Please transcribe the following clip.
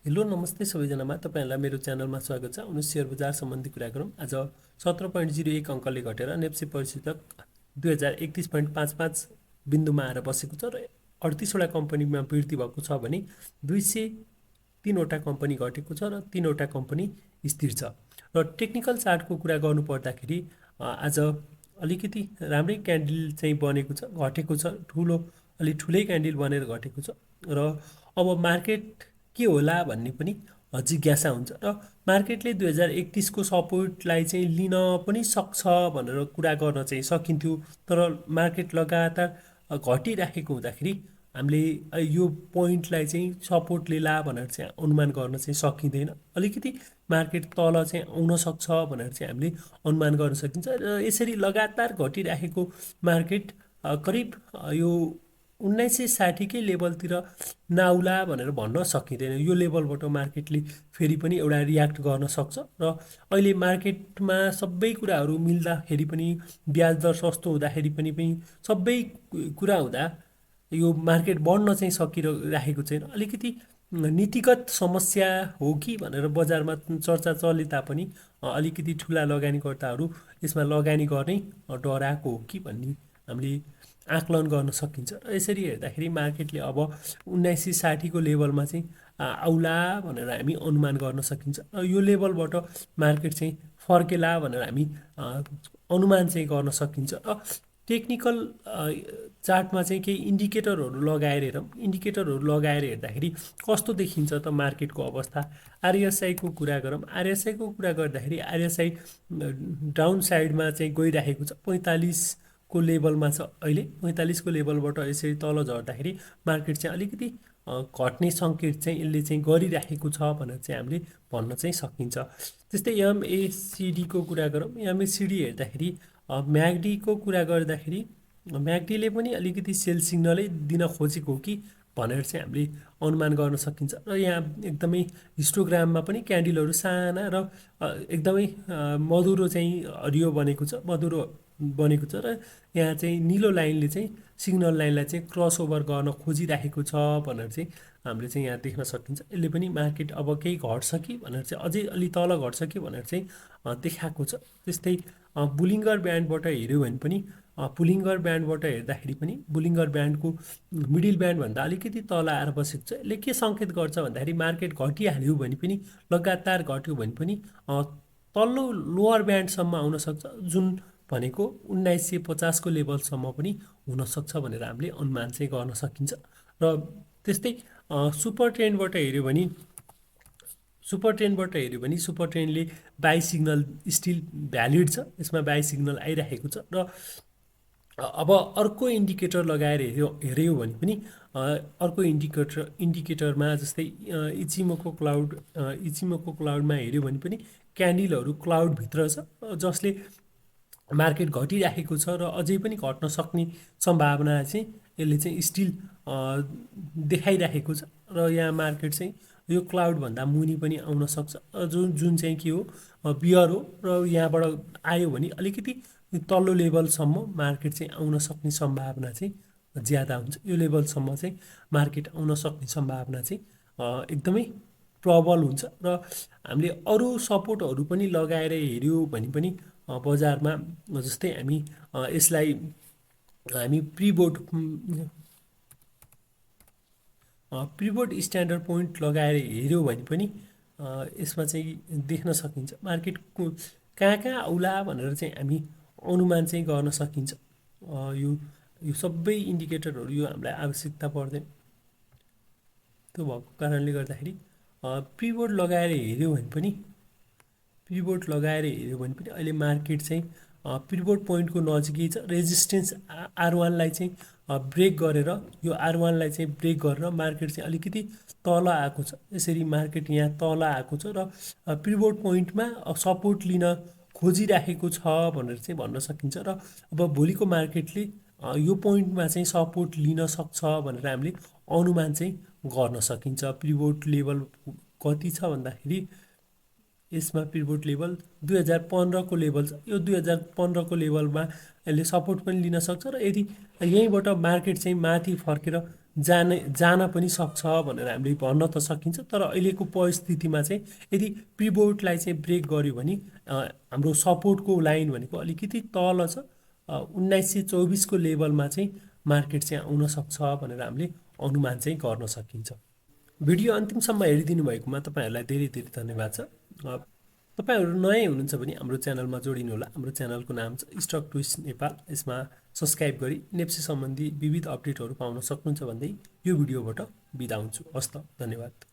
Hello नमस्ते सबैजनामा तपाईँहरूलाई मेरो च्यानलमा स्वागत छ। आउनुहोस् सेयर बजार सम्बन्धी कुरा गरौँ। आज 17.01 अङ्कले घटेर नेप्सी परिसूचक 2031.55 बिन्दुमा आएर बसेको छ र 38वटा कम्पनीमा वृद्धि भएको छ भने 203वटा कम्पनी घटेको छ र 3वटा कम्पनी स्थिर छ। र टेक्निकल चार्टको कुरा गर्नुपर्दाखेरि आज अलिकति राम्रै क्यान्डल चाहिँ बनेको छ, घटेको छ, अलि ठुलै क्यान्डल बनेर घटेको छ र अब मार्केट के होला भन्ने पनि जिज्ञासा हुन्छ र मार्केटले 2031को सपोर्टलाई चाहिँ लिन पनि सक्छ भनेर कुरा गर्न चाहिँ सकिन्थ्यो। तर मार्केट लगातार घटिराखेको हुँदाखेरि हामीले यो पोइन्टलाई चाहिँ सपोर्ट लिला भनेर चाहिँ अनुमान गर्न चाहिँ सकिँदैन। अलिकति मार्केट तल चाहिँ आउन सक्छ भनेर चाहिँ हामीले अनुमान गर्न सकिन्छ र यसरी लगातार घटिराखेको मार्केट करिब यो 1960कै लेभलतिर नाउला भनेर भन्न सकिँदैन। यो लेभलबाट मार्केटले फेरि पनि एउटा रियाक्ट गर्न सक्छ र अहिले मार्केटमा सबै कुराहरू मिल्दाखेरि पनि, ब्याज दर सस्तो हुँदाखेरि पनि सबै कुरा हुँदा यो मार्केट बढ्न चाहिँ सकिरहेको छैन। अलिकति नीतिगत समस्या हो कि भनेर बजारमा चर्चा चले तापनि अलिकति ठुला लगानीकर्ताहरू यसमा लगानी गर्ने डराएको हो कि भन्ने हामीले आकलन गर्न सकिन्छ। र यसरी हेर्दाखेरि मार्केटले अब 1960को लेभलमा चाहिँ आउला भनेर हामी अनुमान गर्न सकिन्छ र यो लेभलबाट मार्केट चाहिँ फर्केला भनेर हामी अनुमान चाहिँ गर्न सकिन्छ। र टेक्निकल चार्टमा चाहिँ केही इन्डिकेटरहरू लगाएर हेरौँ। इन्डिकेटरहरू लगाएर हेर्दाखेरि कस्तो देखिन्छ त मार्केटको अवस्था। आरएसआईको कुरा गरौँ। आरएसआईको कुरा गर्दाखेरि आरएसआई डाउन साइडमा चाहिँ गइरहेको छ, 45को लेभलमा छ। अहिले 45को लेभलबाट यसरी तल झर्दाखेरि मार्केट चाहिँ अलिकति घट्ने सङ्केत चाहिँ यसले चाहिँ गरिराखेको छ भनेर चाहिँ हामीले भन्न चाहिँ सकिन्छ। त्यस्तै एमएसिडीको कुरा गरौँ। एमएसिडी हेर्दाखेरि म्यागडीको कुरा गर्दाखेरि म्यागडीले पनि अलिकति सेल सिग्नलै दिन खोजेको हो कि भनेर चाहिँ हामीले अनुमान गर्न सकिन्छ। र यहाँ एकदमै हिस्टोग्राममा पनि क्यान्डलहरू साना र एकदमै मधुरो चाहिँ हरियो बनेको छ, मधुरो बनेको छ र यहाँ चाहिँ निलो लाइनले चाहिँ सिग्नल लाइनलाई चाहिँ क्रस ओभर गर्न खोजिराखेको छ भनेर चाहिँ हामीले चाहिँ यहाँ देख्न सकिन्छ। यसले पनि मार्केट अब केही घट्छ कि भनेर चाहिँ अझै अलि तल घट्छ कि भनेर चाहिँ देखाएको छ। त्यस्तै बुलिङ्गर ब्यान्डबाट हेऱ्यो भने पनि पुलिङ्गर ब्यान्डबाट हेर्दाखेरि पनि बुलिङ्गर ब्यान्डको मिडिल ब्यान्डभन्दा अलिकति तल आएर बसेको छ। यसले के सङ्केत गर्छ भन्दाखेरि मार्केट घटिहाल्यो भने पनि, लगातार घट्यो भने पनि तल्लो लोवर ब्यान्डसम्म आउन सक्छ, जुन भनेको 1950को लेभलसम्म पनि हुनसक्छ भनेर हामीले अनुमान चाहिँ गर्न सकिन्छ। र त्यस्तै सुपर ट्रेन्डबाट हेऱ्यो भने सुपर ट्रेन्डले बाई सिग्नल स्टिल भ्यालिड छ, यसमा बाई सिग्नल आइरहेको छ। र अब अर्को इन्डिकेटर लगाएर हेऱ्यो भने पनि अर्को इन्डिकेटरमा जस्तै इचिमोको क्लाउडमा हेऱ्यो भने पनि क्यान्डलहरू क्लाउडभित्र छ, जसले मार्केट घटिराखेको छ र अझै पनि घट्न सक्ने सम्भावना चाहिँ यसले चाहिँ स्टिल देखाइराखेको छ। र यहाँ मार्केट चाहिँ यो क्लाउडभन्दा मुनि पनि आउन सक्छ, जुन चाहिँ के हो, बियर हो। र यहाँबाट आयो भने अलिकति तल्लो लेभलसम्म मार्केट चाहिँ आउन सक्ने सम्भावना चाहिँ ज्यादा हुन्छ। यो लेभलसम्म चाहिँ मार्केट आउन सक्ने सम्भावना चाहिँ एकदमै प्रबल हुन्छ। र हामीले अरू सपोर्टहरू पनि लगाएर हेऱ्यो भने पनि बजारमा जस्तै यसलाई हामी प्रिबोर्ड स्ट्यान्डर्ड पोइन्ट लगाएर हेऱ्यो भने पनि यसमा चाहिँ देख्न सकिन्छ मार्केटको कहाँ आउला भनेर चाहिँ हामी अनुमान चाहिँ गर्न सकिन्छ। यो सबै इन्डिकेटरहरू यो हामीलाई आवश्यकता पर्दैन। त्यो भएको कारणले गर्दाखेरि प्रिबोर्ड लगाएर हेऱ्यो भने पनि अहिले मार्केट चाहिँ प्रिबोर्ड पोइन्टको नजिकै छ। रेजिस्टेन्स R1लाई चाहिँ ब्रेक गरेर मार्केट चाहिँ अलिकति तल आएको छ। यसरी मार्केट यहाँ तल आएको छ र प्रिबोर्ड पोइन्टमा सपोर्ट लिन खोजिराखेको छ भनेर चाहिँ भन्न सकिन्छ। र अब भोलिको मार्केटले यो पोइन्टमा चाहिँ सपोर्ट लिन सक्छ भनेर हामीले अनुमान चाहिँ गर्न सकिन्छ। प्रिबोर्ड लेभल कति छ भन्दाखेरि यसमा प्रिबोर्ड लेभल 2015को लेभल छ। यो 2015को लेभलमा यसले सपोर्ट पनि लिन सक्छ र यदि यहीँबाट मार्केट चाहिँ माथि फर्केर जान पनि सक्छ भनेर हामीले भन्न त सकिन्छ। तर अहिलेको परिस्थितिमा चाहिँ यदि पिभोटलाई चाहिँ ब्रेक गर्यो भने हाम्रो सपोर्टको लाइन भनेको अलिकति तल छ। 1924को लेभलमा चाहिँ मार्केट चाहिँ आउन सक्छ भनेर हामीले अनुमान चाहिँ गर्न सकिन्छ। भिडियो अन्तिमसम्म हेरिदिनु भएकोमा तपाईँहरूलाई धेरै धेरै धन्यवाद छ। तपाईँहरू नयाँ हुनुहुन्छ भने हाम्रो च्यानलमा जोडिनुहोला। हाम्रो च्यानलको नाम छ स्टक ट्विस्ट नेपाल। यसमा सब्सक्राइब गरी नेप्सी सम्बन्धी विविध अपडेटहरू पाउन सक्नुहुन्छ भन्दै यो भिडियोबाट बिदा हुन्छु। हस्त, धन्यवाद।